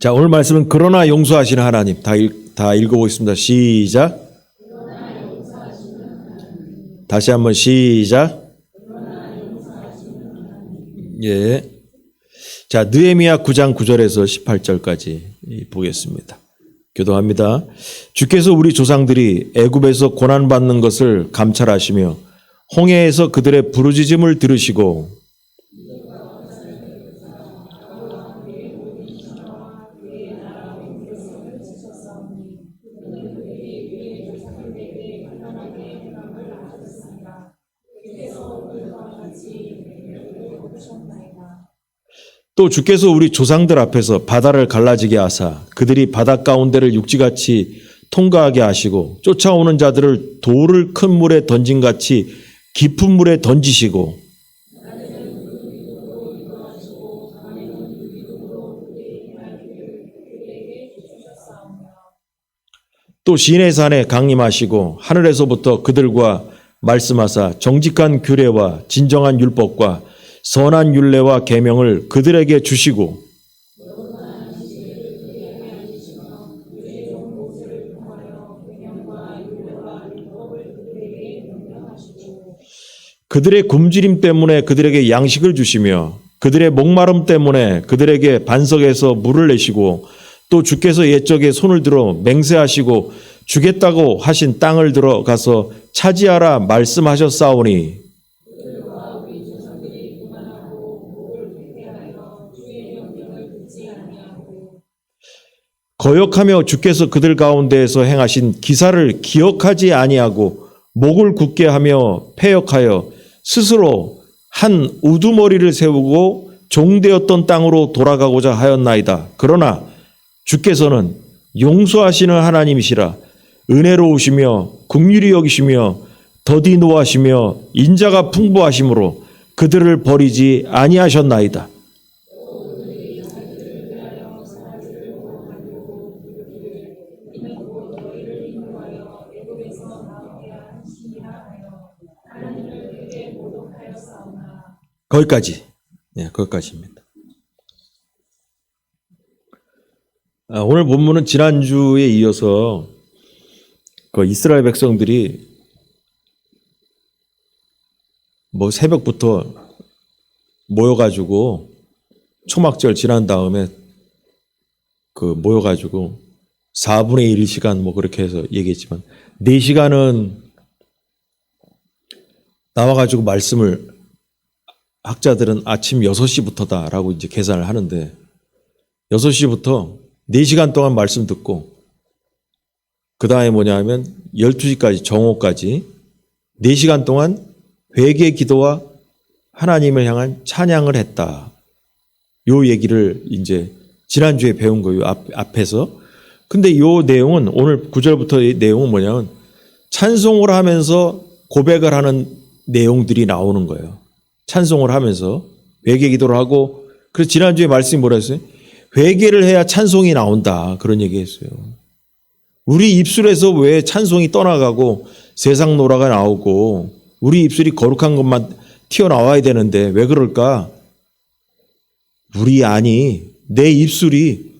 자, 오늘 말씀은 그러나 용서하시는 하나님. 다 읽어보겠습니다. 시작. 다시 한번 시작. 예. 자, 느헤미야 9장 9절에서 18절까지 보겠습니다. 교도합니다. 주께서 우리 조상들이 애굽에서 고난받는 것을 감찰하시며 홍해에서 그들의 부르짖음을 들으시고 또 주께서 우리 조상들 앞에서 바다를 갈라지게 하사 그들이 바다 가운데를 육지같이 통과하게 하시고 쫓아오는 자들을 돌을 큰 물에 던진같이 깊은 물에 던지시고 또 시내산에 강림하시고 하늘에서부터 그들과 말씀하사 정직한 규례와 진정한 율법과 선한 율례와 계명을 그들에게 주시고 그들의 굶주림 때문에 그들에게 양식을 주시며 그들의 목마름 때문에 그들에게 반석에서 물을 내시고 또 주께서 옛적에 손을 들어 맹세하시고 주겠다고 하신 땅을 들어가서 차지하라 말씀하셨사오니 거역하며 주께서 그들 가운데에서 행하신 기사를 기억하지 아니하고 목을 굳게 하며 패역하여 스스로 한 우두머리를 세우고 종되었던 땅으로 돌아가고자 하였나이다. 그러나 주께서는 용서하시는 하나님이시라 은혜로우시며 긍휼히 여기시며 더디 노하시며 인자가 풍부하심으로 그들을 버리지 아니하셨나이다. 거기까지. 네, 거기까지입니다. 오늘 본문은 지난주에 이어서 그 이스라엘 백성들이 새벽부터 모여가지고 초막절 지난 다음에 모여가지고 4분의 1 시간 그렇게 해서 얘기했지만 4시간은 나와가지고 말씀을 학자들은 아침 6시부터다라고 이제 계산을 하는데 6시부터 4시간 동안 말씀 듣고 그 다음에 뭐냐면 12시까지 정오까지 4시간 동안 회개 기도와 하나님을 향한 찬양을 했다. 요 얘기를 이제 지난주에 배운 거예요. 앞에서. 근데 요 내용은 오늘 9절부터의 내용은 뭐냐면 찬송을 하면서 고백을 하는 내용들이 나오는 거예요. 찬송을 하면서 회개 기도를 하고 그래서 지난주에 말씀이 뭐라 했어요? 회개를 해야 찬송이 나온다. 그런 얘기 했어요. 우리 입술에서 왜 찬송이 떠나가고 세상 노래가 나오고 우리 입술이 거룩한 것만 튀어나와야 되는데 왜 그럴까? 우리 안이 내 입술이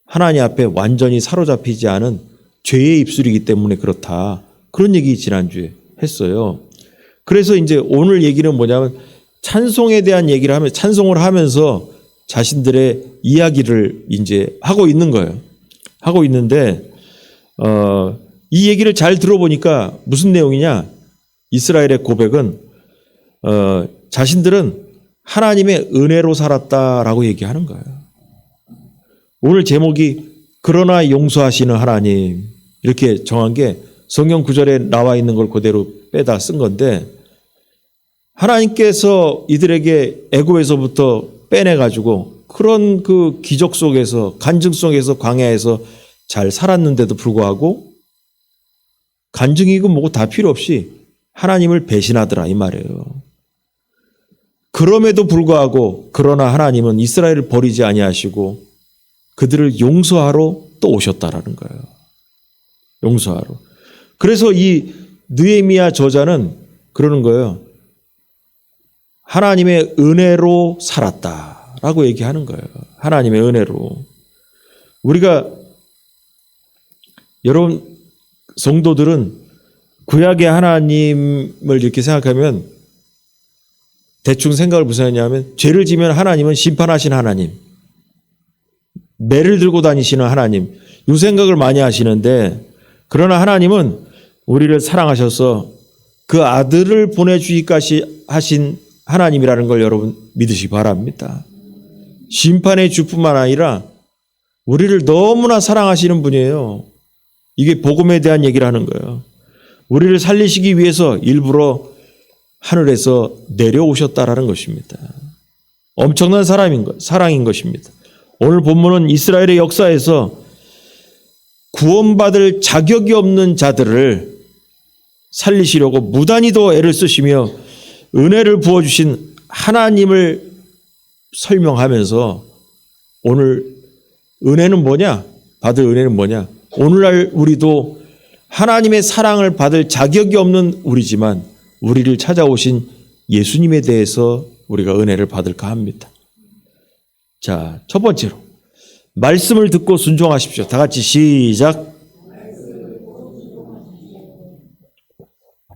하나님 앞에 완전히 사로잡히지 않은 죄의 입술이기 때문에 그렇다. 그런 얘기 지난주에 했어요. 그래서 이제 오늘 얘기는 뭐냐면 찬송에 대한 얘기를 하면 찬송을 하면서 자신들의 이야기를 이제 하고 있는 거예요. 하고 있는데 이 얘기를 잘 들어보니까 무슨 내용이냐? 이스라엘의 고백은 자신들은 하나님의 은혜로 살았다라고 얘기하는 거예요. 오늘 제목이 그러나 용서하시는 하나님 이렇게 정한 게 성경 구절에 나와 있는 걸 그대로 빼다 쓴 건데 하나님께서 이들에게 애굽에서부터 빼내가지고 그런 그 기적 속에서 간증 속에서 광야에서 잘 살았는데도 불구하고 간증이고 뭐고 다 필요 없이 하나님을 배신하더라 이 말이에요. 그럼에도 불구하고 그러나 하나님은 이스라엘을 버리지 아니하시고 그들을 용서하러 또 오셨다라는 거예요. 용서하러. 그래서 이 느헤미야 저자는 그러는 거예요. 하나님의 은혜로 살았다라고 라고 얘기하는 거예요. 하나님의 은혜로. 우리가, 여러분, 성도들은 구약의 하나님을 이렇게 생각하면 대충 생각을 무슨 하냐면, 죄를 지면 하나님은 심판하신 하나님, 매를 들고 다니시는 하나님, 이 생각을 많이 하시는데, 그러나 하나님은 우리를 사랑하셔서 그 아들을 보내주기까지 하신 하나님이라는 걸 여러분 믿으시기 바랍니다. 심판의 주뿐만 아니라 우리를 너무나 사랑하시는 분이에요. 이게 복음에 대한 얘기를 하는 거예요. 우리를 살리시기 위해서 일부러 하늘에서 내려오셨다라는 것입니다. 엄청난 사랑인 것입니다. 오늘 본문은 이스라엘의 역사에서 구원받을 자격이 없는 자들을 살리시려고 무단히도 애를 쓰시며 은혜를 부어주신 하나님을 설명하면서 오늘 은혜는 뭐냐? 받을 은혜는 뭐냐? 오늘날 우리도 하나님의 사랑을 받을 자격이 없는 우리지만 우리를 찾아오신 예수님에 대해서 우리가 은혜를 받을까 합니다. 자, 첫 번째로 말씀을 듣고 순종하십시오. 다 같이 시작.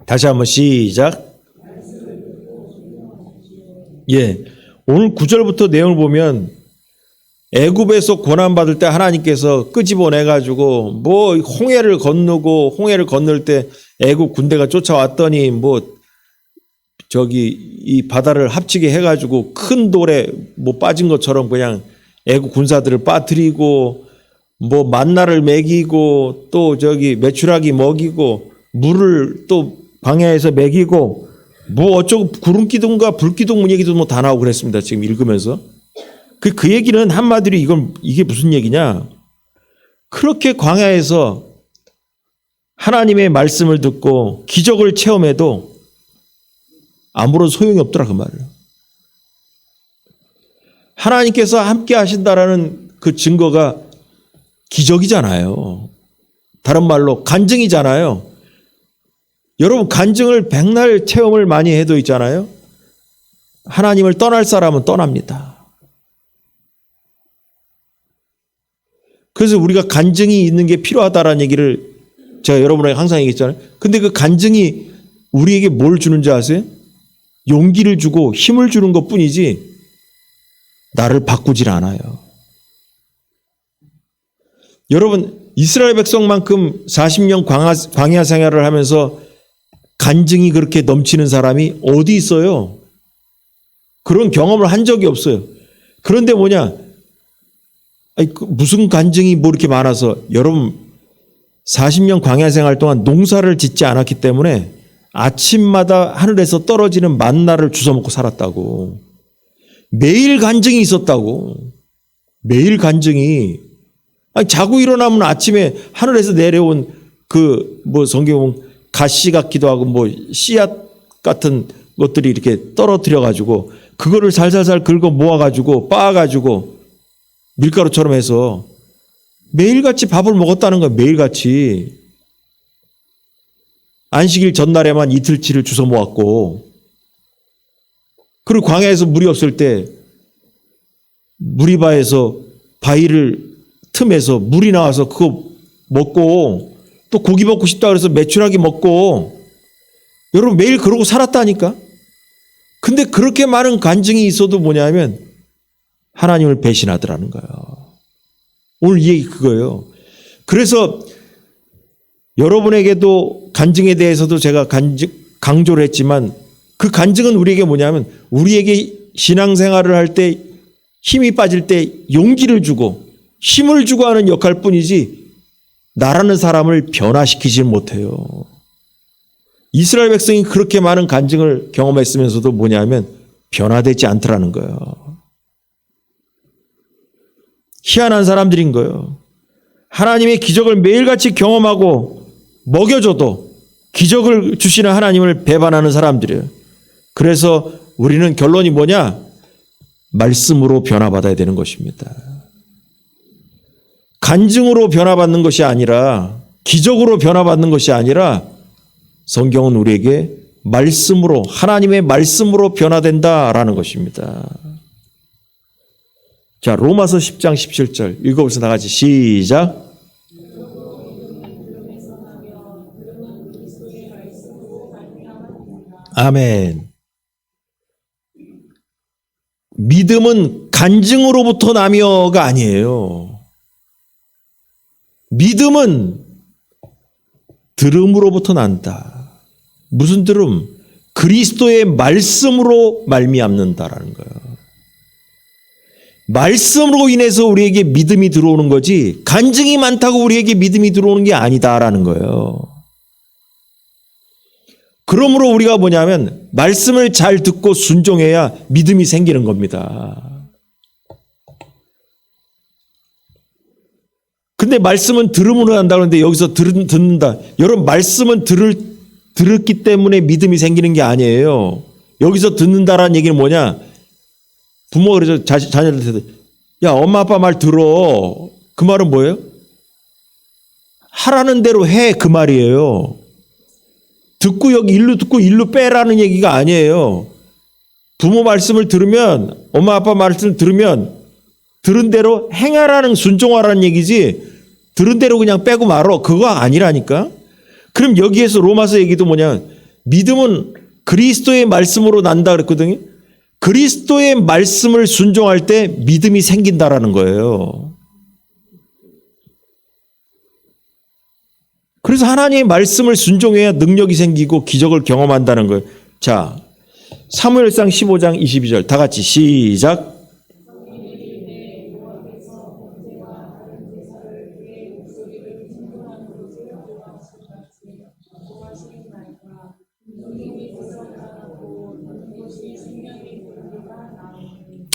다시 한번 시작. 예, 오늘 9절부터 내용을 보면 애굽에서 고난받을 때 하나님께서 끄집어내가지고 뭐 홍해를 건너고 홍해를 건널 때 애굽 군대가 쫓아왔더니 뭐 저기 이 바다를 합치게 해가지고 큰 돌에 뭐 빠진 것처럼 그냥 애국 군사들을 빠뜨리고 뭐 만나를 먹이고 또 저기 메추라기 먹이고 물을 또 광야에서 먹이고 뭐 어쩌고 구름기둥과 불기둥 얘기도 뭐 다 나오고 그랬습니다. 지금 읽으면서 그 얘기는 한마디로 이게 무슨 얘기냐? 그렇게 광야에서 하나님의 말씀을 듣고 기적을 체험해도 아무런 소용이 없더라 그 말이에요. 하나님께서 함께 하신다라는 그 증거가 기적이잖아요. 다른 말로 간증이잖아요. 여러분 간증을 백날 체험을 많이 해도 있잖아요. 하나님을 떠날 사람은 떠납니다. 그래서 우리가 간증이 있는 게 필요하다라는 얘기를 제가 여러분에게 항상 얘기했잖아요. 근데 그 간증이 우리에게 뭘 주는지 아세요? 용기를 주고 힘을 주는 것 뿐이지 나를 바꾸질 않아요. 여러분 이스라엘 백성만큼 40년 광야 생활을 하면서 간증이 그렇게 넘치는 사람이 어디 있어요? 그런 경험을 한 적이 없어요. 그런데 뭐냐? 무슨 간증이 뭐 이렇게 많아서 여러분 40년 광야 생활 동안 농사를 짓지 않았기 때문에 아침마다 하늘에서 떨어지는 만나를 주워 먹고 살았다고. 매일 간증이 있었다고. 매일 간증이. 자고 일어나면 아침에 하늘에서 내려온 그 뭐 성경 가시 같기도 하고 뭐 씨앗 같은 것들이 이렇게 떨어뜨려 가지고 그거를 살살살 긁어 모아 가지고 빻아 가지고 밀가루처럼 해서 매일같이 밥을 먹었다는 거예요. 매일같이. 안식일 전날에만 이틀치를 주워 모았고 그리고 광야에서 물이 없을 때 무리바에서 바위를 틈에서 물이 나와서 그거 먹고 또 고기 먹고 싶다 그래서 메추라기 먹고 여러분 매일 그러고 살았다니까. 근데 그렇게 많은 간증이 있어도 뭐냐면 하나님을 배신하더라는 거예요. 오늘 이 얘기 그거예요. 그래서 여러분에게도 간증에 대해서도 제가 강조를 했지만 그 간증은 우리에게 뭐냐면 우리에게 신앙생활을 할 때 힘이 빠질 때 용기를 주고 힘을 주고 하는 역할 뿐이지 나라는 사람을 변화시키지 못해요. 이스라엘 백성이 그렇게 많은 간증을 경험했으면서도 뭐냐면 변화되지 않더라는 거예요. 희한한 사람들인 거예요. 하나님의 기적을 매일같이 경험하고 먹여줘도 기적을 주시는 하나님을 배반하는 사람들이에요. 그래서 우리는 결론이 뭐냐? 말씀으로 변화받아야 되는 것입니다. 간증으로 변화받는 것이 아니라 기적으로 변화받는 것이 아니라 성경은 우리에게 말씀으로 하나님의 말씀으로 변화된다라는 것입니다. 자, 로마서 10장 17절 읽어보세요. 다 같이 시작. 아멘. 믿음은 간증으로부터 나며가 아니에요. 믿음은 들음으로부터 난다. 무슨 들음? 그리스도의 말씀으로 말미암는다라는 거예요. 말씀으로 인해서 우리에게 믿음이 들어오는 거지 간증이 많다고 우리에게 믿음이 들어오는 게 아니다라는 거예요. 그러므로 우리가 뭐냐면 말씀을 잘 듣고 순종해야 믿음이 생기는 겁니다. 근데 말씀은 들음으로 한다 그러는데 여기서 듣는다. 여러분 말씀은 들었기 때문에 믿음이 생기는 게 아니에요. 여기서 듣는다라는 얘기는 뭐냐? 부모가 그래서 자녀들한테 야 엄마 아빠 말 들어. 그 말은 뭐예요? 하라는 대로 해 그 말이에요. 듣고 여기 일로 듣고 일로 빼라는 얘기가 아니에요. 부모 말씀을 들으면 엄마 아빠 말씀을 들으면 들은 대로 행하라는 순종하라는 얘기지 들은 대로 그냥 빼고 말어 그거 아니라니까. 그럼 여기에서 로마서 얘기도 뭐냐 믿음은 그리스도의 말씀으로 난다 그랬거든요. 그리스도의 말씀을 순종할 때 믿음이 생긴다라는 거예요. 그래서 하나님의 말씀을 순종해야 능력이 생기고 기적을 경험한다는 거예요. 자, 사무엘상 15장 22절 다 같이 시작.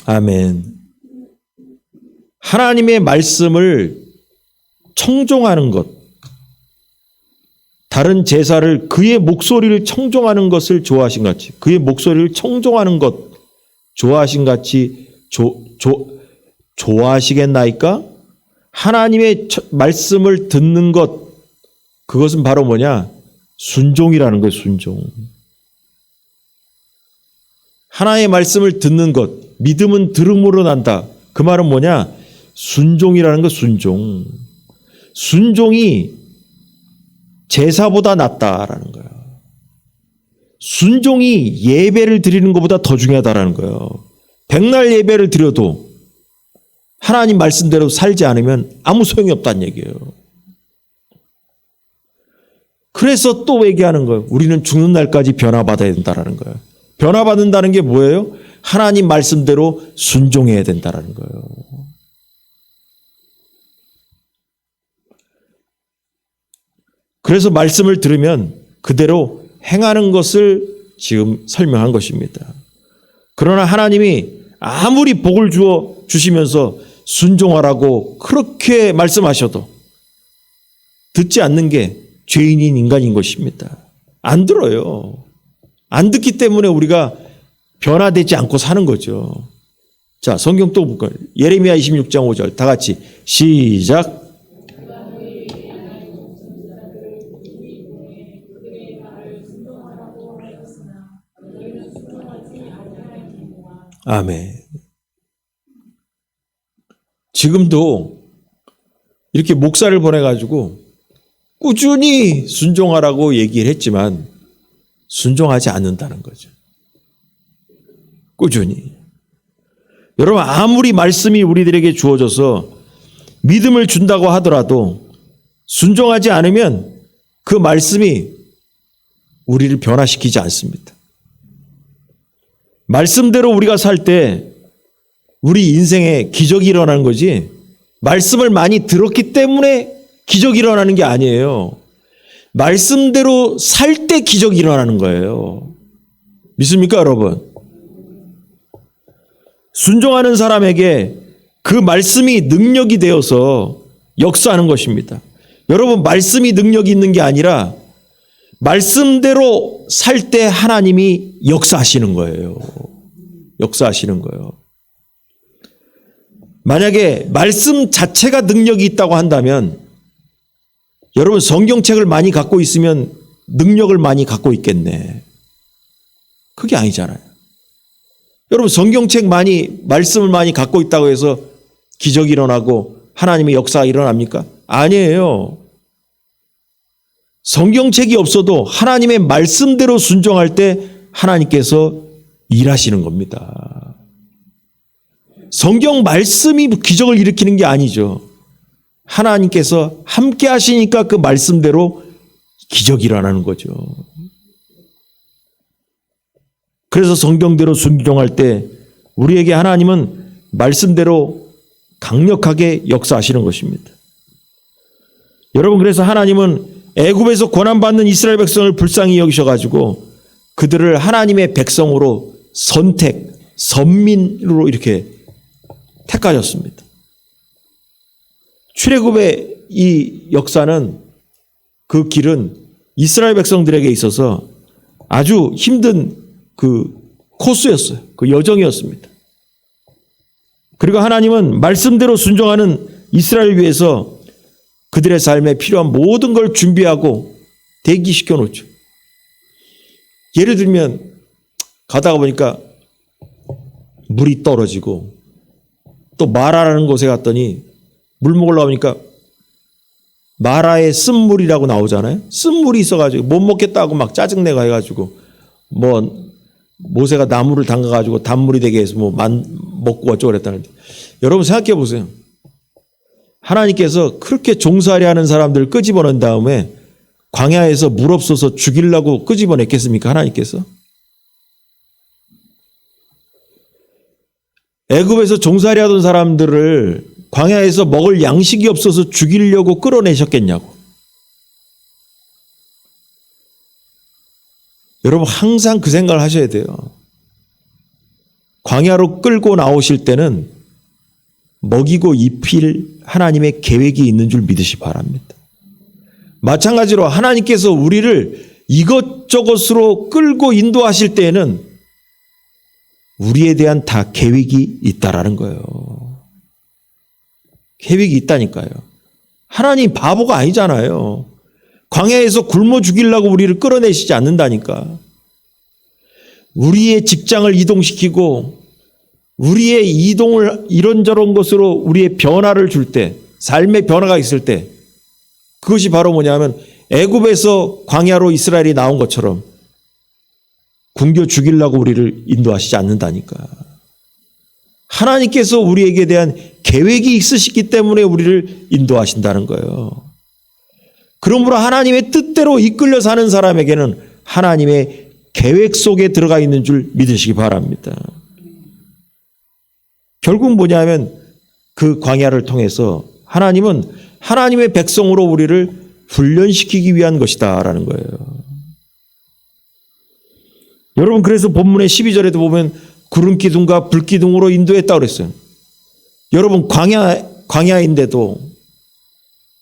아멘. 하나님의 말씀을 청종하는 것, 다른 제사를 그의 목소리를 청종하는 것을 좋아하신 같이, 그의 목소리를 청종하는 것 좋아하신 같이 좋아하시겠나이까? 하나님의 말씀을 듣는 것, 그것은 바로 뭐냐? 순종이라는 거예요, 순종. 하나님의 말씀을 듣는 것, 믿음은 들음으로 난다. 그 말은 뭐냐? 순종이라는 거, 순종. 순종이 제사보다 낫다라는 거예요. 순종이 예배를 드리는 것보다 더 중요하다라는 거예요. 백날 예배를 드려도 하나님 말씀대로 살지 않으면 아무 소용이 없다는 얘기예요. 그래서 또 얘기하는 거예요. 우리는 죽는 날까지 변화받아야 된다라는 거예요. 변화받는다는 게 뭐예요? 하나님 말씀대로 순종해야 된다라는 거예요. 그래서 말씀을 들으면 그대로 행하는 것을 지금 설명한 것입니다. 그러나 하나님이 아무리 복을 주시면서 순종하라고 그렇게 말씀하셔도 듣지 않는 게 죄인인 인간인 것입니다. 안 들어요. 안 듣기 때문에 우리가 변화되지 않고 사는 거죠. 자, 성경 또 볼까요? 예레미야 26장 5절 다 같이 시작. 아멘. 지금도 이렇게 목사를 보내가지고 꾸준히 순종하라고 얘기를 했지만 순종하지 않는다는 거죠. 꾸준히. 여러분 아무리 말씀이 우리들에게 주어져서 믿음을 준다고 하더라도 순종하지 않으면 그 말씀이 우리를 변화시키지 않습니다. 말씀대로 우리가 살 때 우리 인생에 기적이 일어나는 거지 말씀을 많이 들었기 때문에 기적이 일어나는 게 아니에요. 말씀대로 살 때 기적이 일어나는 거예요. 믿습니까 여러분? 순종하는 사람에게 그 말씀이 능력이 되어서 역사하는 것입니다. 여러분 말씀이 능력이 있는 게 아니라 말씀대로 살 때 하나님이 역사하시는 거예요. 역사하시는 거예요. 만약에 말씀 자체가 능력이 있다고 한다면 여러분 성경책을 많이 갖고 있으면 능력을 많이 갖고 있겠네. 그게 아니잖아요. 여러분 성경책 말씀을 많이 갖고 있다고 해서 기적이 일어나고 하나님의 역사가 일어납니까? 아니에요. 성경책이 없어도 하나님의 말씀대로 순종할 때 하나님께서 일하시는 겁니다. 성경 말씀이 기적을 일으키는 게 아니죠. 하나님께서 함께 하시니까 그 말씀대로 기적이 일어나는 거죠. 그래서 성경대로 순종할 때 우리에게 하나님은 말씀대로 강력하게 역사하시는 것입니다. 여러분, 그래서 하나님은 애굽에서 고난받는 이스라엘 백성을 불쌍히 여기셔가지고 그들을 하나님의 백성으로 선택, 선민으로 이렇게 택하셨습니다. 출애굽의 이 역사는, 그 길은 이스라엘 백성들에게 있어서 아주 힘든 그 코스였어요. 그 여정이었습니다. 그리고 하나님은 말씀대로 순종하는 이스라엘 위해서 그들의 삶에 필요한 모든 걸 준비하고 대기시켜 놓죠. 예를 들면 가다가 보니까 물이 떨어지고 또 마라라는 곳에 갔더니 물 먹으려고 하니까 마라에 쓴물이라고 나오잖아요. 쓴물이 있어가지고 못 먹겠다고 막 짜증내고 해가지고 뭐 모세가 나무를 담가가지고 단물이 되게 해서 뭐 먹고 어쩌고 그랬다는데, 여러분 생각해 보세요. 하나님께서 그렇게 종살이 하는 사람들을 끄집어낸 다음에 광야에서 물 없어서 죽이려고 끄집어냈겠습니까? 하나님께서? 애굽에서 종살이 하던 사람들을 광야에서 먹을 양식이 없어서 죽이려고 끌어내셨겠냐고. 여러분 항상 그 생각을 하셔야 돼요. 광야로 끌고 나오실 때는 먹이고 입힐 하나님의 계획이 있는 줄 믿으시 바랍니다. 마찬가지로 하나님께서 우리를 이것저것으로 끌고 인도하실 때에는 우리에 대한 다 계획이 있다라는 거예요. 계획이 있다니까요. 하나님 바보가 아니잖아요. 광야에서 굶어 죽이려고 우리를 끌어내시지 않는다니까. 우리의 직장을 이동시키고 우리의 이동을 이런저런 것으로 우리의 변화를 줄 때, 삶의 변화가 있을 때, 그것이 바로 뭐냐면 애굽에서 광야로 이스라엘이 나온 것처럼 굶겨 죽이려고 우리를 인도하시지 않는다니까. 하나님께서 우리에게 대한 계획이 있으시기 때문에 우리를 인도하신다는 거예요. 그러므로 하나님의 뜻대로 이끌려 사는 사람에게는 하나님의 계획 속에 들어가 있는 줄 믿으시기 바랍니다. 결국 뭐냐면 그 광야를 통해서 하나님은 하나님의 백성으로 우리를 훈련시키기 위한 것이다라는 거예요. 여러분, 그래서 본문의 12절에도 보면 구름 기둥과 불 기둥으로 인도했다고 그랬어요. 여러분, 광야인데도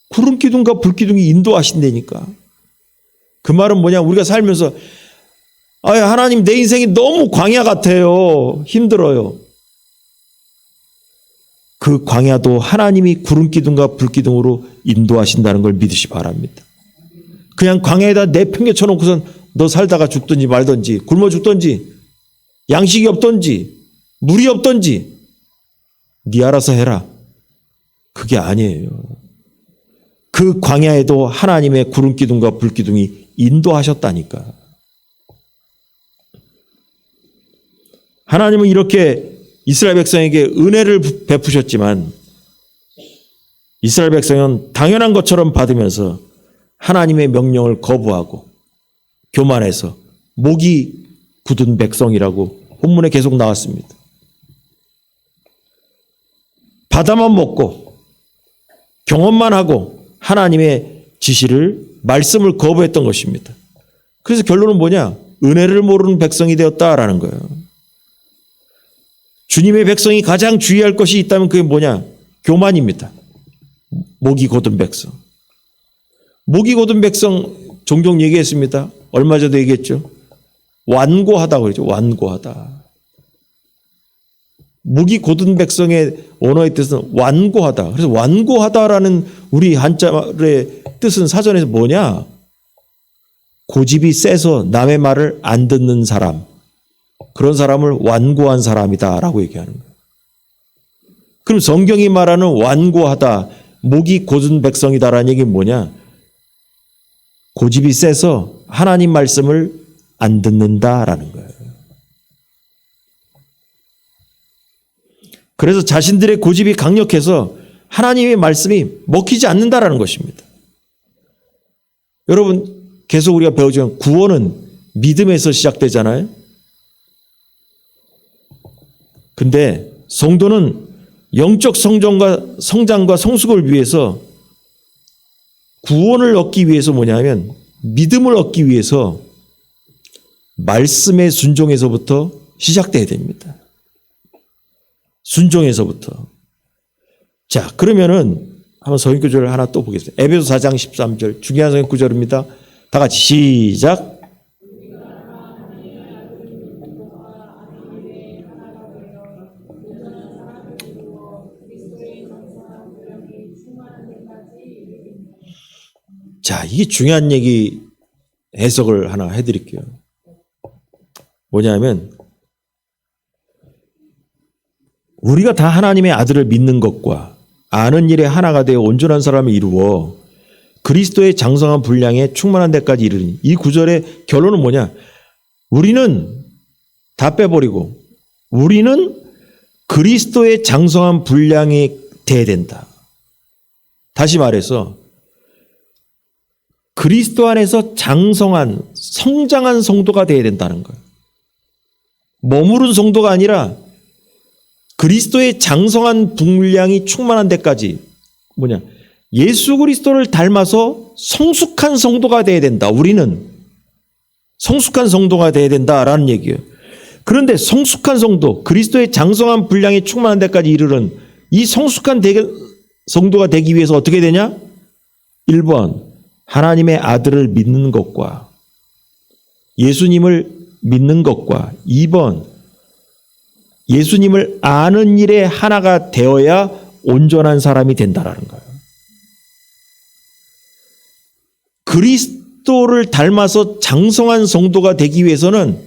구름 기둥과 불 기둥이 인도하신다니까. 그 말은 뭐냐? 우리가 살면서 하나님, 내 인생이 너무 광야 같아요. 힘들어요. 그 광야도 하나님이 구름 기둥과 불 기둥으로 인도하신다는 걸 믿으시 바랍니다. 그냥 광야에다 내팽개 쳐놓고선 너 살다가 죽든지 말든지, 굶어 죽든지, 양식이 없든지, 물이 없든지 네 알아서 해라. 그게 아니에요. 그 광야에도 하나님의 구름 기둥과 불 기둥이 인도하셨다니까. 하나님은 이렇게 이스라엘 백성에게 은혜를 베푸셨지만 이스라엘 백성은 당연한 것처럼 받으면서 하나님의 명령을 거부하고 교만해서 목이 굳은 백성이라고 본문에 계속 나왔습니다. 바다만 먹고 경험만 하고 하나님의 지시를, 말씀을 거부했던 것입니다. 그래서 결론은 뭐냐? 은혜를 모르는 백성이 되었다라는 거예요. 주님의 백성이 가장 주의할 것이 있다면 그게 뭐냐? 교만입니다. 목이 곧은 백성. 목이 곧은 백성 종종 얘기했습니다. 얼마 전에도 얘기했죠. 완고하다고 그러죠. 완고하다. 목이 곧은 백성의 언어의 뜻은 완고하다. 그래서 완고하다라는 우리 한자의 뜻은 사전에서 뭐냐? 고집이 세서 남의 말을 안 듣는 사람. 그런 사람을 완고한 사람이다라고 얘기하는 거예요. 그럼 성경이 말하는 완고하다, 목이 곧은 백성이다라는 얘기는 뭐냐? 고집이 세서 하나님 말씀을 안 듣는다라는 거예요. 그래서 자신들의 고집이 강력해서 하나님의 말씀이 먹히지 않는다라는 것입니다. 여러분, 계속 우리가 배우지만 구원은 믿음에서 시작되잖아요. 근데 성도는 영적 성장과 성숙을 위해서 구원을 얻기 위해서 뭐냐면 믿음을 얻기 위해서 말씀의 순종에서부터 시작돼야 됩니다. 순종에서부터. 자, 그러면은 한번 성경구절을 하나 또 보겠습니다. 에베소 4장 13절 중요한 성경구절입니다. 다 같이 시작. 자, 이게 중요한 얘기 해석을 하나 해드릴게요. 뭐냐면 우리가 다 하나님의 아들을 믿는 것과 아는 일에 하나가 되어 온전한 사람을 이루어 그리스도의 장성한 분량에 충만한 데까지 이르니, 이 구절의 결론은 뭐냐? 우리는 다 빼버리고 우리는 그리스도의 장성한 분량이 돼야 된다. 다시 말해서 그리스도 안에서 장성한 성장한 성도가 돼야 된다는 거예요. 머무른 성도가 아니라 그리스도의 장성한 분량이 충만한 데까지, 뭐냐, 예수 그리스도를 닮아서 성숙한 성도가 돼야 된다. 우리는 성숙한 성도가 돼야 된다라는 얘기예요. 그런데 성숙한 성도, 그리스도의 장성한 분량이 충만한 데까지 이르는 이 성숙한 성도가 되기 위해서 어떻게 되냐? 1번 하나님의 아들을 믿는 것과 예수님을 믿는 것과 2번 예수님을 아는 일에 하나가 되어야 온전한 사람이 된다라는 거예요. 그리스도를 닮아서 장성한 성도가 되기 위해서는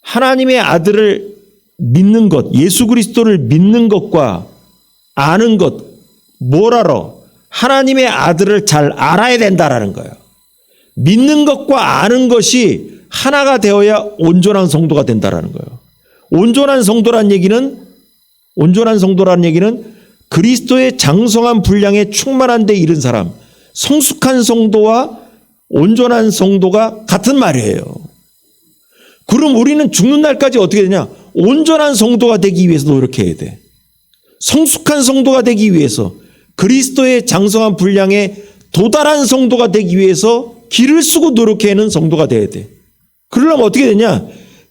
하나님의 아들을 믿는 것, 예수 그리스도를 믿는 것과 아는 것, 뭘 알아? 하나님의 아들을 잘 알아야 된다라는 거예요. 믿는 것과 아는 것이 하나가 되어야 온전한 성도가 된다라는 거예요. 온전한 성도란 얘기는 그리스도의 장성한 분량에 충만한 데 이른 사람, 성숙한 성도와 온전한 성도가 같은 말이에요. 그럼 우리는 죽는 날까지 어떻게 되냐? 온전한 성도가 되기 위해서 노력해야 돼. 성숙한 성도가 되기 위해서, 그리스도의 장성한 분량에 도달한 성도가 되기 위해서 기를 쓰고 노력해내는 성도가 돼야 돼. 그러려면 어떻게 되냐?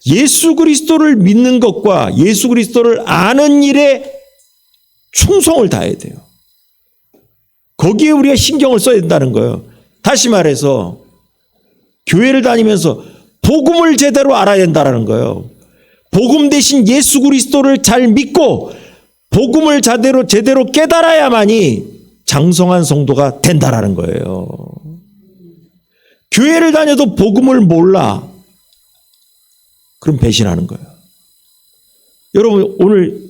예수 그리스도를 믿는 것과 예수 그리스도를 아는 일에 충성을 다해야 돼요. 거기에 우리가 신경을 써야 된다는 거예요. 다시 말해서 교회를 다니면서 복음을 제대로 알아야 된다는 거예요. 복음 대신 예수 그리스도를 잘 믿고 복음을 제대로 깨달아야만이 장성한 성도가 된다라는 거예요. 교회를 다녀도 복음을 몰라. 그럼 배신하는 거예요. 여러분, 오늘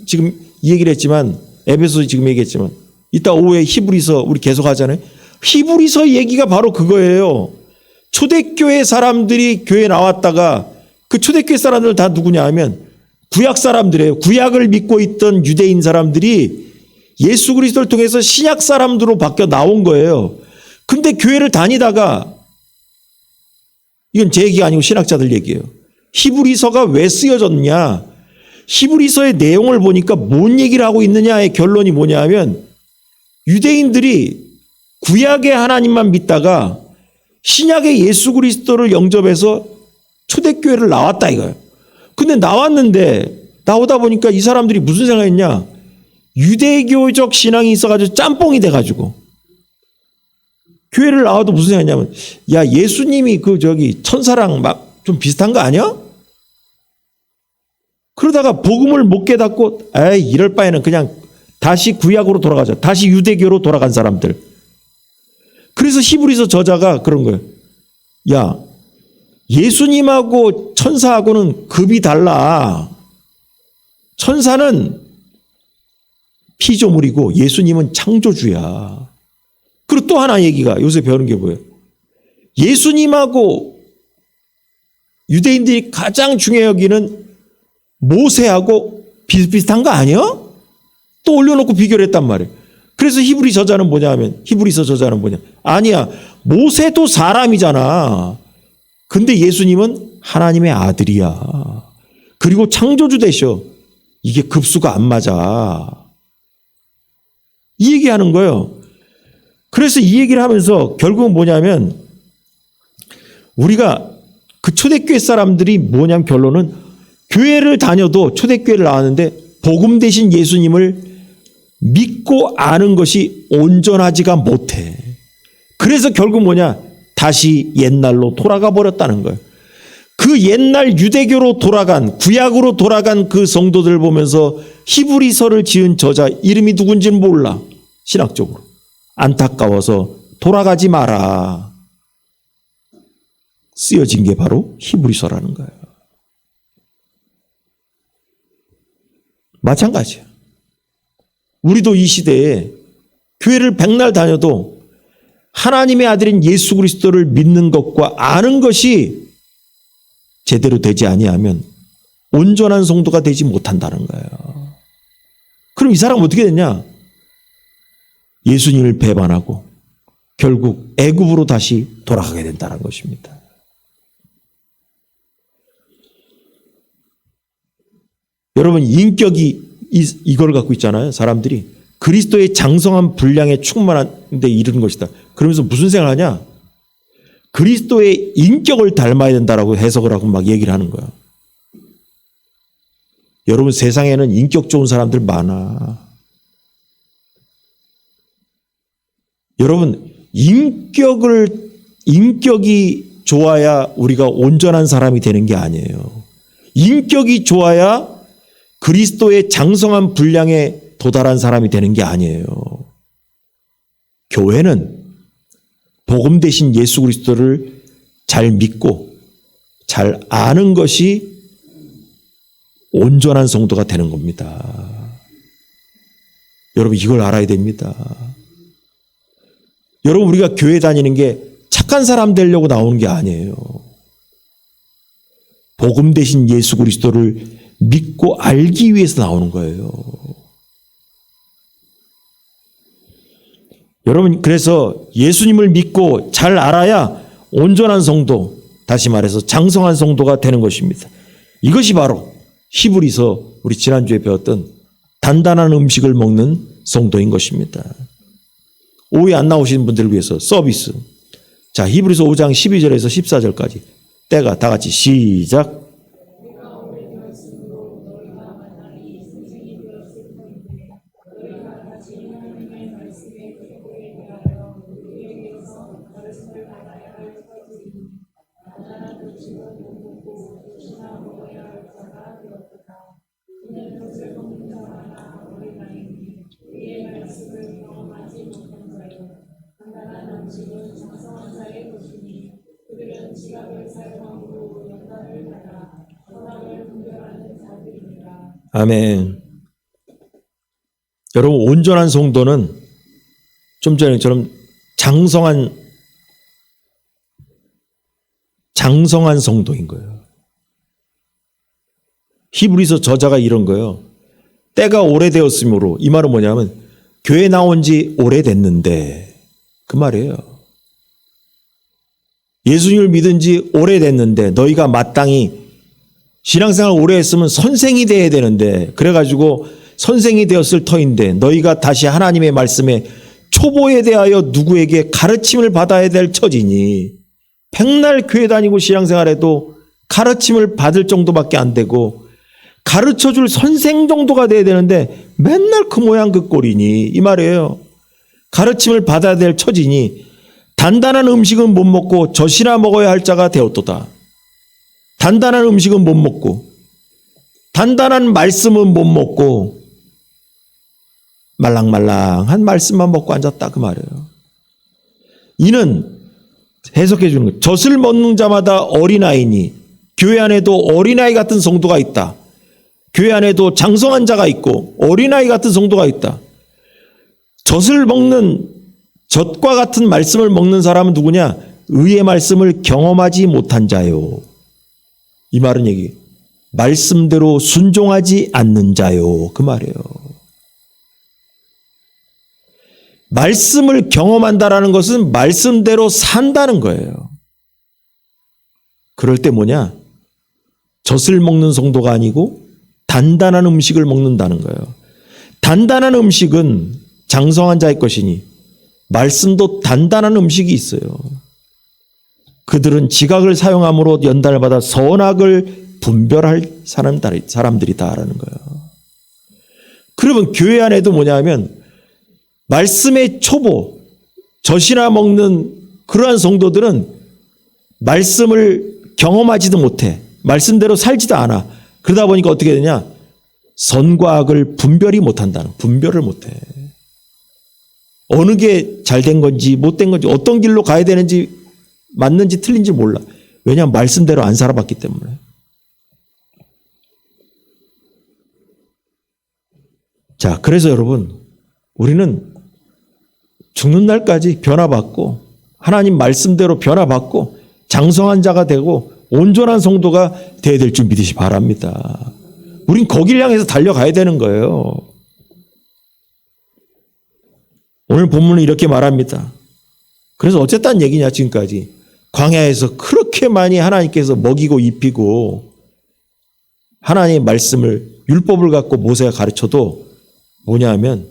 지금 이 얘기를 했지만, 에베소 지금 얘기했지만, 이따 오후에 히브리서 우리 계속 하잖아요. 히브리서 얘기가 바로 그거예요. 초대교회 사람들이 교회에 나왔다가 그 초대교회 사람들 다 누구냐 하면 구약 사람들이에요. 구약을 믿고 있던 유대인 사람들이 예수 그리스도를 통해서 신약 사람들로 바뀌어 나온 거예요. 근데 교회를 다니다가, 이건 제 얘기가 아니고 신학자들 얘기예요. 히브리서가 왜 쓰여졌냐? 히브리서의 내용을 보니까 뭔 얘기를 하고 있느냐의 결론이 뭐냐 하면 유대인들이 구약의 하나님만 믿다가 신약의 예수 그리스도를 영접해서 초대교회를 나왔다 이거예요. 근데 나오다 보니까 이 사람들이 무슨 생각했냐? 유대교적 신앙이 있어가지고 짬뽕이 돼가지고 교회를 나와도 무슨 생각했냐면, 야, 예수님이 천사랑 막 좀 비슷한 거 아니야? 그러다가 복음을 못 깨닫고, 에이, 이럴 바에는 그냥 다시 구약으로 돌아가자. 다시 유대교로 돌아간 사람들. 그래서 히브리서 저자가 그런 거예요. 야, 예수님하고 천사하고는 급이 달라. 천사는 피조물이고 예수님은 창조주야. 그리고 또 하나 얘기가 요새 배우는 게 뭐예요? 예수님하고 유대인들이 가장 중요히 여기는 모세하고 비슷비슷한 거 아니야? 또 올려놓고 비교를 했단 말이에요. 그래서 히브리 저자는 뭐냐 하면 히브리서 저자는 뭐냐? 아니야. 모세도 사람이잖아. 근데 예수님은 하나님의 아들이야. 그리고 창조주 되셔. 이게 급수가 안 맞아. 이 얘기하는 거예요. 그래서 이 얘기를 하면서 결국은 뭐냐면 우리가 그 초대교회 사람들이 뭐냐면 결론은 교회를 다녀도 초대교회를 나왔는데 복음 대신 예수님을 믿고 아는 것이 온전하지가 못해. 그래서 결국 뭐냐? 다시 옛날로 돌아가 버렸다는 거예요. 그 옛날 유대교로 돌아간 구약으로 돌아간 그 성도들 보면서 히브리서를 지은 저자 이름이 누군지는 몰라. 신학적으로. 안타까워서 돌아가지 마라. 쓰여진 게 바로 히브리서라는 거예요. 마찬가지야. 우리도 이 시대에 교회를 백날 다녀도 하나님의 아들인 예수 그리스도를 믿는 것과 아는 것이 제대로 되지 아니하면 온전한 성도가 되지 못한다는 거예요. 그럼 이 사람은 어떻게 됐냐? 예수님을 배반하고 결국 애굽으로 다시 돌아가게 된다는 것입니다. 여러분 인격이 이걸 갖고 있잖아요. 사람들이 그리스도의 장성한 분량에 충만한 데 이르는 것이다. 그러면서 무슨 생각하냐? 그리스도의 인격을 닮아야 된다라고 해석을 하고 막 얘기를 하는 거야. 여러분 세상에는 인격 좋은 사람들 많아. 여러분 인격이 좋아야 우리가 온전한 사람이 되는 게 아니에요. 인격이 좋아야 그리스도의 장성한 분량에 도달한 사람이 되는 게 아니에요. 교회는 복음 대신 예수 그리스도를 잘 믿고 잘 아는 것이 온전한 성도가 되는 겁니다. 여러분 이걸 알아야 됩니다. 여러분 우리가 교회 다니는 게 착한 사람 되려고 나오는 게 아니에요. 복음 대신 예수 그리스도를 믿고 알기 위해서 나오는 거예요. 여러분 그래서 예수님을 믿고 잘 알아야 온전한 성도, 다시 말해서 장성한 성도가 되는 것입니다. 이것이 바로 히브리서 우리 지난주에 배웠던 단단한 음식을 먹는 성도인 것입니다. 오후에 안 나오시는 분들을 위해서 서비스. 자, 히브리서 5장 12절에서 14절까지 때가 다 같이 시작. 아멘. 여러분 온전한 성도는 좀 전에처럼 장성한 성도인 거예요. 히브리서 저자가 이런 거예요. 때가 오래되었으므로 이 말은 뭐냐면 교회 나온 지 오래됐는데 그 말이에요. 예수님을 믿은 지 오래됐는데 너희가 마땅히 신앙생활 오래 했으면 선생이 돼야 되는데 그래가지고 선생이 되었을 터인데 너희가 다시 하나님의 말씀에 초보에 대하여 누구에게 가르침을 받아야 될 처지니 백날 교회 다니고 신앙생활해도 가르침을 받을 정도밖에 안 되고 가르쳐줄 선생 정도가 돼야 되는데 맨날 그 모양 그 꼴이니 이 말이에요. 가르침을 받아야 될 처지니 단단한 음식은 못 먹고 젖이나 먹어야 할 자가 되었도다. 단단한 음식은 못 먹고 단단한 말씀은 못 먹고 말랑말랑한 말씀만 먹고 앉았다 그 말이에요. 이는 해석해 주는 거예요. 젖을 먹는 자마다 어린아이니 교회 안에도 어린아이 같은 성도가 있다. 교회 안에도 장성한 자가 있고 어린아이 같은 성도가 있다. 젖과 같은 말씀을 먹는 사람은 누구냐? 의의 말씀을 경험하지 못한 자요. 이 말은 말씀대로 순종하지 않는 자요. 그 말이에요. 말씀을 경험한다라는 것은 말씀대로 산다는 거예요. 그럴 때 뭐냐? 젖을 먹는 성도가 아니고 단단한 음식을 먹는다는 거예요. 단단한 음식은 장성한 자의 것이니 말씀도 단단한 음식이 있어요. 그들은 지각을 사용함으로 연단을 받아 선악을 분별할 사람들이다라는 거예요. 그러면 교회 안에도 뭐냐면 말씀의 초보, 젖이나 먹는 그러한 성도들은 말씀을 경험하지도 못해. 말씀대로 살지도 않아. 그러다 보니까 어떻게 되냐? 선과 악을 분별을 못해. 어느 게 잘된 건지 못된 건지 어떤 길로 가야 되는지 맞는지 틀린지 몰라. 왜냐하면 말씀대로 안 살아봤기 때문에. 자, 그래서 여러분, 우리는 죽는 날까지 변화받고 하나님 말씀대로 변화받고 장성한 자가 되고 온전한 성도가 되어야 될 줄 믿으시 바랍니다. 우린 거기를 향해서 달려가야 되는 거예요. 오늘 본문은 이렇게 말합니다. 그래서 어쨌다는 얘기냐 지금까지. 광야에서 그렇게 많이 하나님께서 먹이고 입히고 하나님의 말씀을 율법을 갖고 모세가 가르쳐도 뭐냐 하면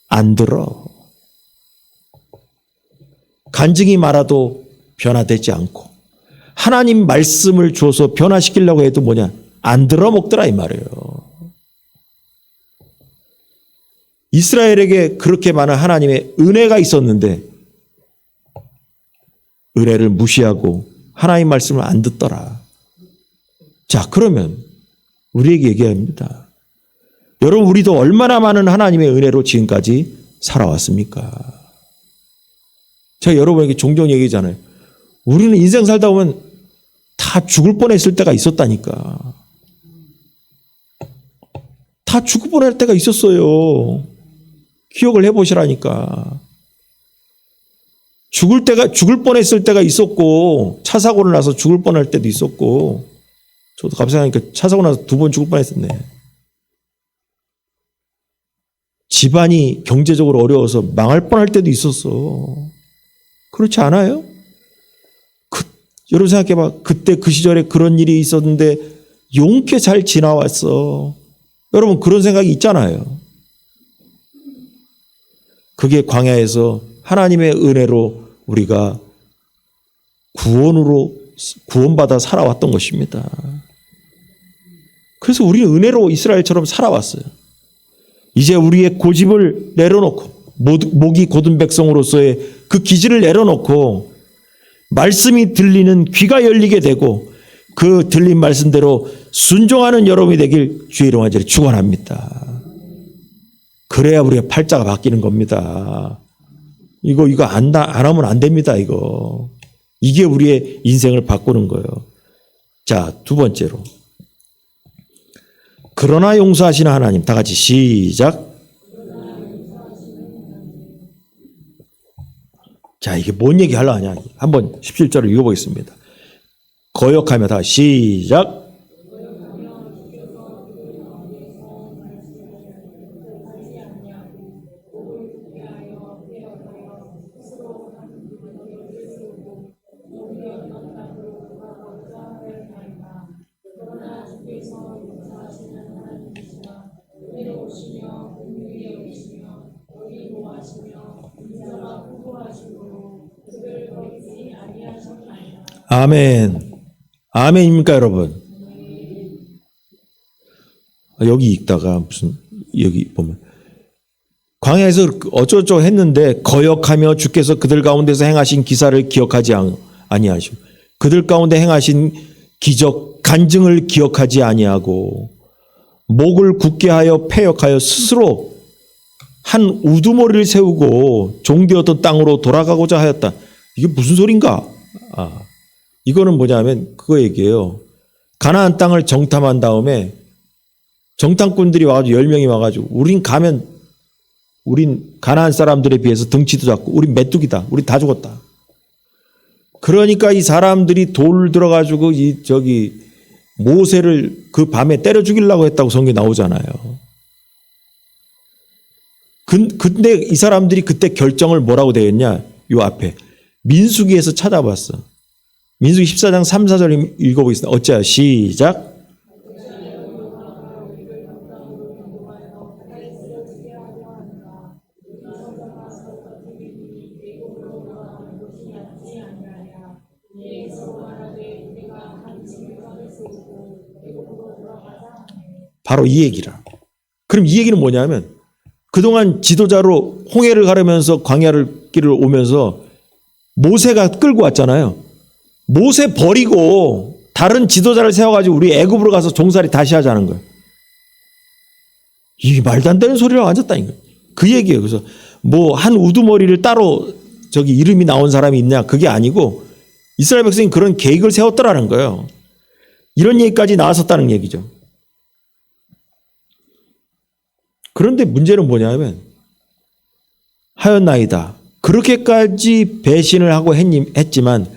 안 들어. 간증이 많아도 변화되지 않고 하나님 말씀을 주어서 변화시키려고 해도 뭐냐? 안 들어 먹더라 이 말이에요. 이스라엘에게 그렇게 많은 하나님의 은혜가 있었는데 은혜를 무시하고 하나님 말씀을 안 듣더라. 자, 그러면 우리에게 얘기합니다. 여러분, 우리도 얼마나 많은 하나님의 은혜로 지금까지 살아왔습니까? 제가 여러분에게 종종 얘기하잖아요. 우리는 인생 살다 보면 다 죽을 뻔했을 때가 있었다니까. 다 죽을 뻔할 때가 있었어요. 기억을 해보시라니까. 죽을 뻔했을 때가 있었고, 차 사고를 나서 죽을 뻔할 때도 있었고, 저도 갑자기 하니까 차 사고 나서 2번 죽을 뻔했었네. 집안이 경제적으로 어려워서 망할 뻔할 때도 있었어. 그렇지 않아요? 여러분 생각해봐. 그때 그 시절에 그런 일이 있었는데 용케 잘 지나왔어. 여러분 그런 생각이 있잖아요. 그게 광야에서 하나님의 은혜로 우리가 구원받아 살아왔던 것입니다. 그래서 우리는 은혜로 이스라엘처럼 살아왔어요. 이제 우리의 고집을 내려놓고 목이 곧은 백성으로서의 그 기질을 내려놓고 말씀이 들리는 귀가 열리게 되고 그 들린 말씀대로 순종하는 여러분이 되길 주의 이름으로 축원합니다. 그래야 우리의 팔자가 바뀌는 겁니다. 이거 안 하면 안 됩니다. 이게 우리의 인생을 바꾸는 거예요. 자, 2번째로 그러나 용서하시는 하나님. 다 같이 시작. 자, 이게 뭔 얘기 하려 하냐. 한번 17절을 읽어보겠습니다. 거역하며 다 시작. 아멘. 아멘입니까, 여러분? 여기 읽다가 여기 보면 광야에서 어쩌고저쩌고 했는데 거역하며 주께서 그들 가운데서 행하신 기사를 기억하지 아니하시고 그들 가운데 행하신 기적 간증을 기억하지 아니하고 목을 굳게 하여 패역하여 스스로 한 우두머리를 세우고 종되었던 땅으로 돌아가고자 하였다. 이게 무슨 소린가? 이거는 뭐냐면 그거 얘기예요. 가나안 땅을 정탐한 다음에 정탐꾼들이 와가지고 10명이 와가지고 우린 가면 우린 가나안 사람들에 비해서 덩치도 작고 우린 메뚜기다. 우린 다 죽었다. 그러니까 이 사람들이 돌 들어가지고 모세를 그 밤에 때려 죽이려고 했다고 성경에 나오잖아요. 근데 이 사람들이 그때 결정을 뭐라고 되어 있냐? 요 앞에 민수기에서 찾아봤어. 민수기 14장 3, 4절 읽어보겠습니다. 어째요? 시작. 바로 이 얘기라. 그럼 이 얘기는 뭐냐면 그동안 지도자로 홍해를 가르면서 광야를 길을 오면서 모세가 끌고 왔잖아요. 모세 버리고 다른 지도자를 세워가지고 우리 애굽으로 가서 종살이 다시 하자는 거예요. 이게 말도 안 되는 소리라고 앉았다니까. 그 얘기예요. 그래서 뭐 한 우두머리를 따로 이름이 나온 사람이 있냐 그게 아니고 이스라엘 백성이 그런 계획을 세웠더라는 거예요. 이런 얘기까지 나왔었다는 얘기죠. 그런데 문제는 뭐냐면 하였나이다. 그렇게까지 배신을 하고 했지만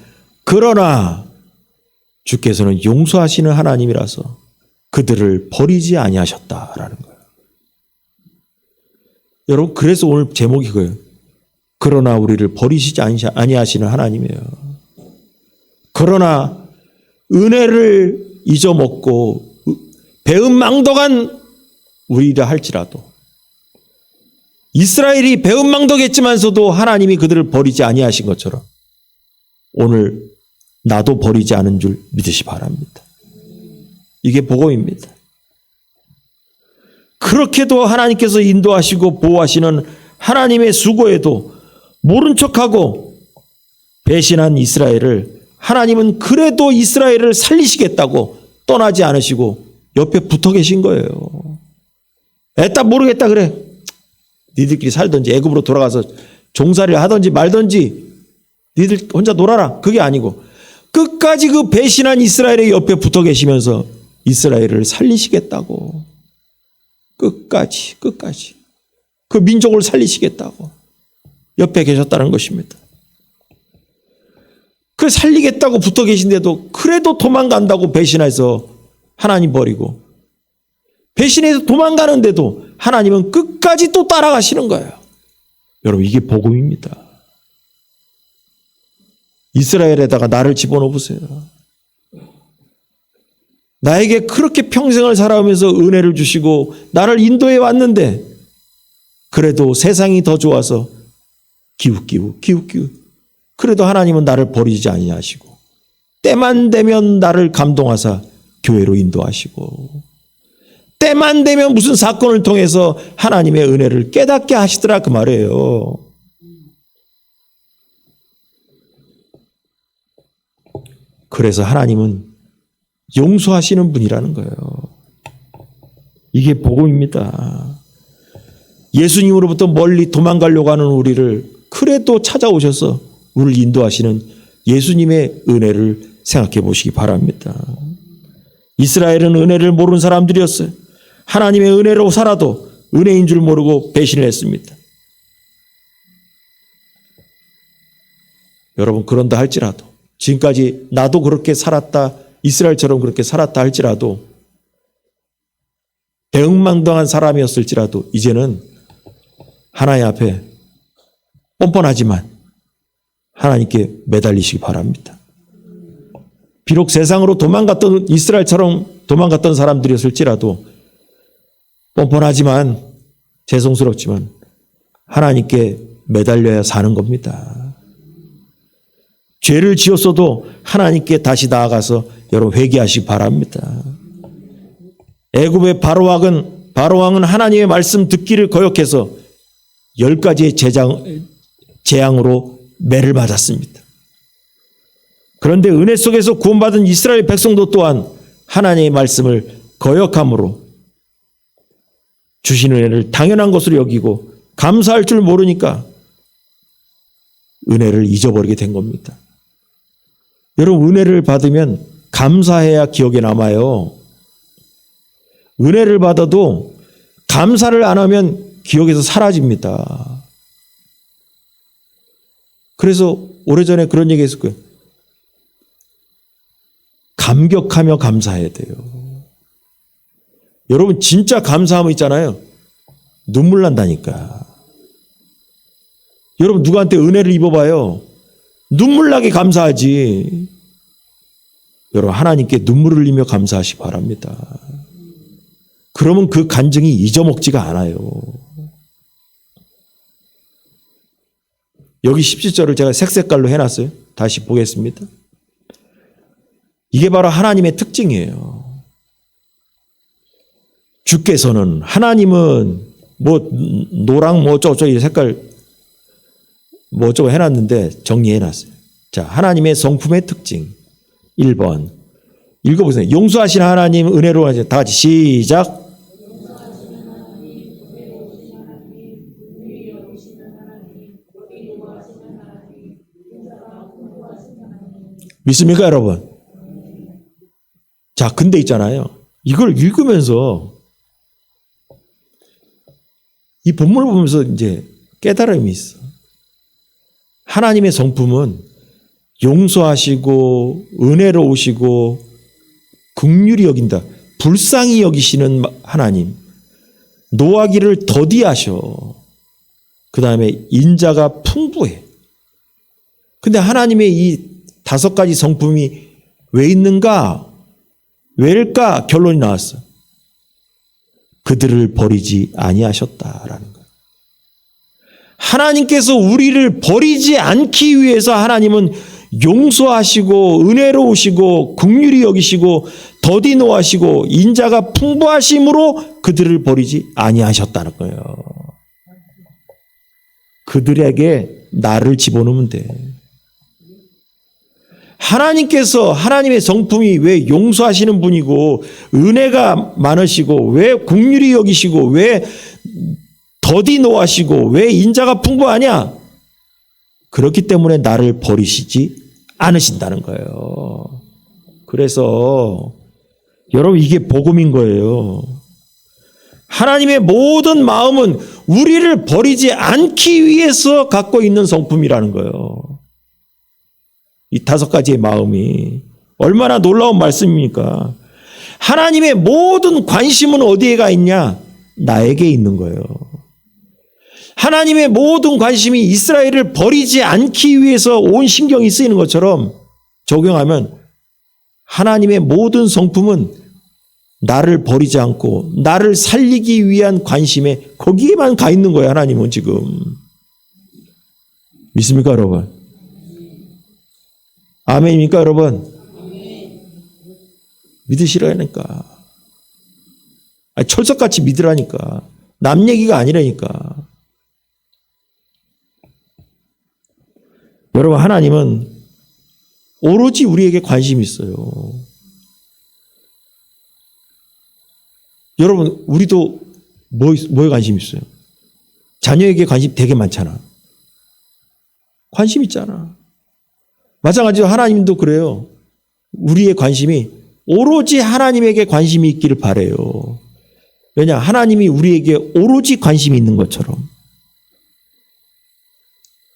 그러나 주께서는 용서하시는 하나님이라서 그들을 버리지 아니하셨다라는 거예요. 여러분 그래서 오늘 제목이 그거예요. 그러나 우리를 버리시지 아니하시는 하나님이에요. 그러나 은혜를 잊어먹고 배은망덕한 우리라 할지라도 이스라엘이 배은망덕했지만서도 하나님이 그들을 버리지 아니하신 것처럼 오늘 나도 버리지 않은 줄 믿으시 바랍니다. 이게 복음입니다. 그렇게도 하나님께서 인도하시고 보호하시는 하나님의 수고에도 모른 척하고 배신한 이스라엘을 하나님은 그래도 이스라엘을 살리시겠다고 떠나지 않으시고 옆에 붙어 계신 거예요. 애따 모르겠다 그래. 니들끼리 살든지 애굽으로 돌아가서 종살이를 하든지 말든지 니들 혼자 놀아라. 그게 아니고 끝까지 그 배신한 이스라엘의 옆에 붙어 계시면서 이스라엘을 살리시겠다고. 끝까지 그 민족을 살리시겠다고 옆에 계셨다는 것입니다. 그 살리겠다고 붙어 계신데도 그래도 도망간다고 배신해서 하나님 버리고 배신해서 도망가는데도 하나님은 끝까지 또 따라가시는 거예요. 여러분 이게 복음입니다. 이스라엘에다가 나를 집어넣으세요. 나에게 그렇게 평생을 살아오면서 은혜를 주시고 나를 인도해 왔는데 그래도 세상이 더 좋아서 기웃기웃 그래도 하나님은 나를 버리지 아니하시고 때만 되면 나를 감동하사 교회로 인도하시고 때만 되면 무슨 사건을 통해서 하나님의 은혜를 깨닫게 하시더라 그 말이에요. 그래서 하나님은 용서하시는 분이라는 거예요. 이게 복음입니다. 예수님으로부터 멀리 도망가려고 하는 우리를 그래도 찾아오셔서 우리를 인도하시는 예수님의 은혜를 생각해 보시기 바랍니다. 이스라엘은 은혜를 모르는 사람들이었어요. 하나님의 은혜로 살아도 은혜인 줄 모르고 배신을 했습니다. 여러분 그런다 할지라도 지금까지 나도 그렇게 살았다 이스라엘처럼 그렇게 살았다 할지라도 대응망당한 사람이었을지라도 이제는 하나님 앞에 뻔뻔하지만 하나님께 매달리시기 바랍니다. 비록 세상으로 도망갔던 이스라엘처럼 도망갔던 사람들이었을지라도 뻔뻔하지만 죄송스럽지만 하나님께 매달려야 사는 겁니다. 죄를 지었어도 하나님께 다시 나아가서 여러분 회개하시기 바랍니다. 애굽의 바로왕은 하나님의 말씀 듣기를 거역해서 10가지의 재앙으로 매를 맞았습니다. 그런데 은혜 속에서 구원받은 이스라엘 백성도 또한 하나님의 말씀을 거역함으로 주신 은혜를 당연한 것으로 여기고 감사할 줄 모르니까 은혜를 잊어버리게 된 겁니다. 여러분 은혜를 받으면 감사해야 기억에 남아요. 은혜를 받아도 감사를 안 하면 기억에서 사라집니다. 그래서 오래전에 그런 얘기 했을 거예요. 감격하며 감사해야 돼요. 여러분 진짜 감사함 있잖아요. 눈물 난다니까. 여러분 누구한테 은혜를 입어봐요. 눈물 나게 감사하지. 여러분 하나님께 눈물을 흘리며 감사하시기 바랍니다. 그러면 그 간증이 잊어먹지가 않아요. 여기 17절을 제가 색색깔로 해놨어요. 다시 보겠습니다. 이게 바로 하나님의 특징이에요. 주께서는 하나님은 뭐 노랑 뭐 어쩌고 이 색깔 뭐 어쩌고 해놨는데 정리해놨어요. 자, 하나님의 성품의 특징 1번 읽어보세요. 용서하신 하나님 은혜로운 하나님 다 같이 시작. 믿습니까 여러분? 자, 근데 있잖아요. 이걸 읽으면서 이 본문을 보면서 이제 깨달음이 있어. 하나님의 성품은 용서하시고 은혜로우시고 긍휼히 여긴다. 불쌍히 여기시는 하나님. 노하기를 더디하셔. 그 다음에 인자가 풍부해. 근데 하나님의 이 5가지 성품이 왜 있는가? 왜일까? 결론이 나왔어. 그들을 버리지 아니하셨다라는 거예요. 하나님께서 우리를 버리지 않기 위해서 하나님은 용서하시고 은혜로우시고 긍휼히 여기시고 더디 노하시고 인자가 풍부하심으로 그들을 버리지 아니하셨다는 거예요. 그들에게 나를 집어넣으면 돼. 하나님께서 하나님의 성품이 왜 용서하시는 분이고 은혜가 많으시고 왜 긍휼히 여기시고 왜 더디 노하시고 왜 인자가 풍부하냐? 그렇기 때문에 나를 버리시지 않으신다는 거예요. 그래서 여러분 이게 복음인 거예요. 하나님의 모든 마음은 우리를 버리지 않기 위해서 갖고 있는 성품이라는 거예요. 이 5가지의 마음이 얼마나 놀라운 말씀입니까? 하나님의 모든 관심은 어디에 가 있냐? 나에게 있는 거예요. 하나님의 모든 관심이 이스라엘을 버리지 않기 위해서 온 신경이 쓰이는 것처럼 적용하면 하나님의 모든 성품은 나를 버리지 않고 나를 살리기 위한 관심에 거기에만 가 있는 거예요. 하나님은 지금. 믿습니까 여러분? 아멘입니까 여러분? 믿으시라니까. 철석같이 믿으라니까. 남 얘기가 아니라니까. 여러분 하나님은 오로지 우리에게 관심이 있어요. 여러분 우리도 뭐에 관심이 있어요? 자녀에게 관심 되게 많잖아. 관심 있잖아. 마찬가지로 하나님도 그래요. 우리의 관심이 오로지 하나님에게 관심이 있기를 바라요. 왜냐? 하나님이 우리에게 오로지 관심이 있는 것처럼.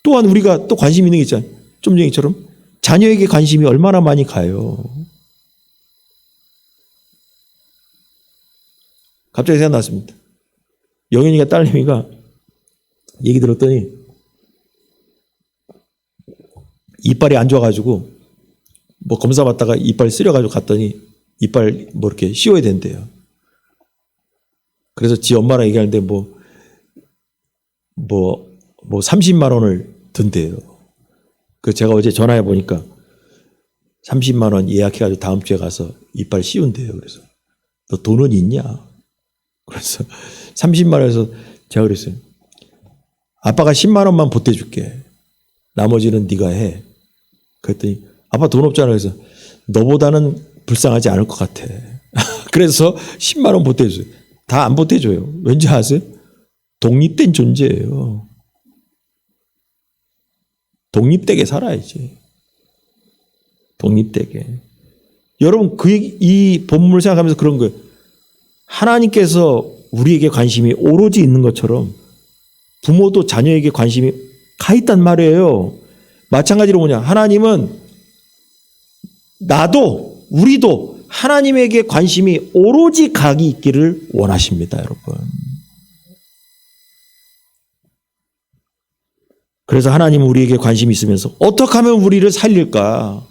또한 우리가 또 관심 있는 게 있잖아요. 좀 전에처럼 자녀에게 관심이 얼마나 많이 가요. 갑자기 생각났습니다. 영현이가 딸내미가 얘기 들었더니 이빨이 안 좋아가지고 뭐 검사 받다가 이빨 쓰려가지고 갔더니 이빨 뭐 이렇게 씌워야 된대요. 그래서 지 엄마랑 얘기하는데 뭐 30만 원을 든대요. 그래서 제가 어제 전화해 보니까 30만 원 예약해가지고 다음 주에 가서 이빨 씌운대요. 그래서 너 돈은 있냐? 그래서 30만 원에서 제가 그랬어요. 아빠가 10만 원만 보태줄게. 나머지는 네가 해. 그랬더니 아빠 돈 없잖아. 그래서 너보다는 불쌍하지 않을 것 같아. 그래서 10만 원 보태줘요. 다 안 보태줘요. 왠지 아세요? 독립된 존재예요. 독립되게 살아야지. 독립되게. 여러분 이 본문을 생각하면서 그런 거예요. 하나님께서 우리에게 관심이 오로지 있는 것처럼 부모도 자녀에게 관심이 가 있단 말이에요. 마찬가지로 뭐냐? 하나님은 나도 우리도 하나님에게 관심이 오로지 각이 있기를 원하십니다, 여러분. 그래서 하나님은 우리에게 관심이 있으면서 어떻게 하면 우리를 살릴까?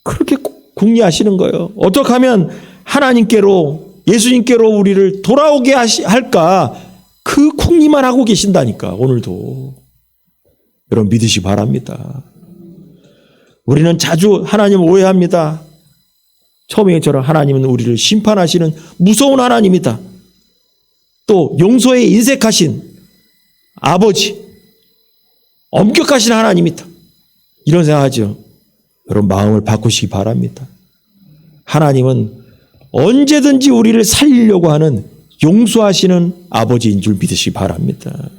그렇게 궁리하시는 거예요. 어떻게 하면 하나님께로 예수님께로 우리를 돌아오게 할까? 그 궁리만 하고 계신다니까. 오늘도 여러분 믿으시 바랍니다. 우리는 자주 하나님을 오해합니다. 처음에처럼 하나님은 우리를 심판하시는 무서운 하나님이다. 또 용서에 인색하신 아버지, 엄격하신 하나님이다. 이런 생각하죠. 여러분 마음을 바꾸시기 바랍니다. 하나님은 언제든지 우리를 살리려고 하는 용서하시는 아버지인 줄 믿으시기 바랍니다.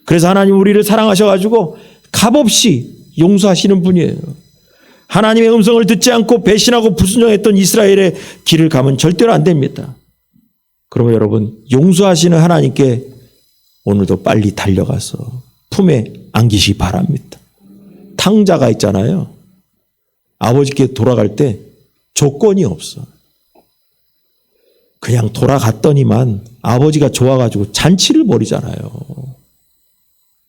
그래서 하나님 우리를 사랑하셔가지고 값없이 용서하시는 분이에요. 하나님의 음성을 듣지 않고 배신하고 불순종했던 이스라엘의 길을 가면 절대로 안 됩니다. 그러면 여러분 용서하시는 하나님께 오늘도 빨리 달려가서 품에 안기시기 바랍니다. 탕자가 있잖아요. 아버지께 돌아갈 때 조건이 없어. 그냥 돌아갔더니만 아버지가 좋아가지고 잔치를 벌이잖아요.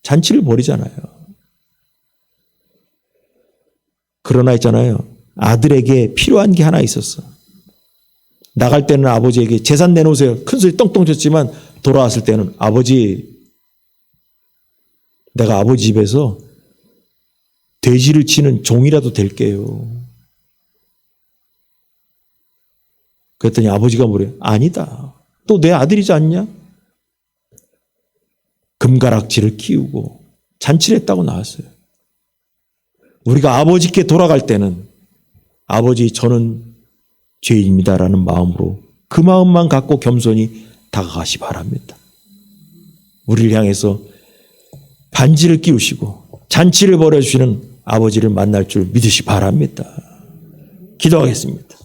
잔치를 벌이잖아요. 그러나 있잖아요. 아들에게 필요한 게 하나 있었어. 나갈 때는 아버지에게 재산 내놓으세요. 큰 소리 똥똥 쳤지만 돌아왔을 때는 아버지, 내가 아버지 집에서 돼지를 치는 종이라도 될게요. 그랬더니 아버지가 뭐래요? 아니다. 또 내 아들이지 않냐? 금가락지를 키우고 잔치를 했다고 나왔어요. 우리가 아버지께 돌아갈 때는 아버지 저는 죄인입니다라는 마음으로 그 마음만 갖고 겸손히 다가가시 바랍니다. 우리를 향해서 반지를 끼우시고 잔치를 벌여주시는 아버지를 만날 줄 믿으시 바랍니다. 기도하겠습니다.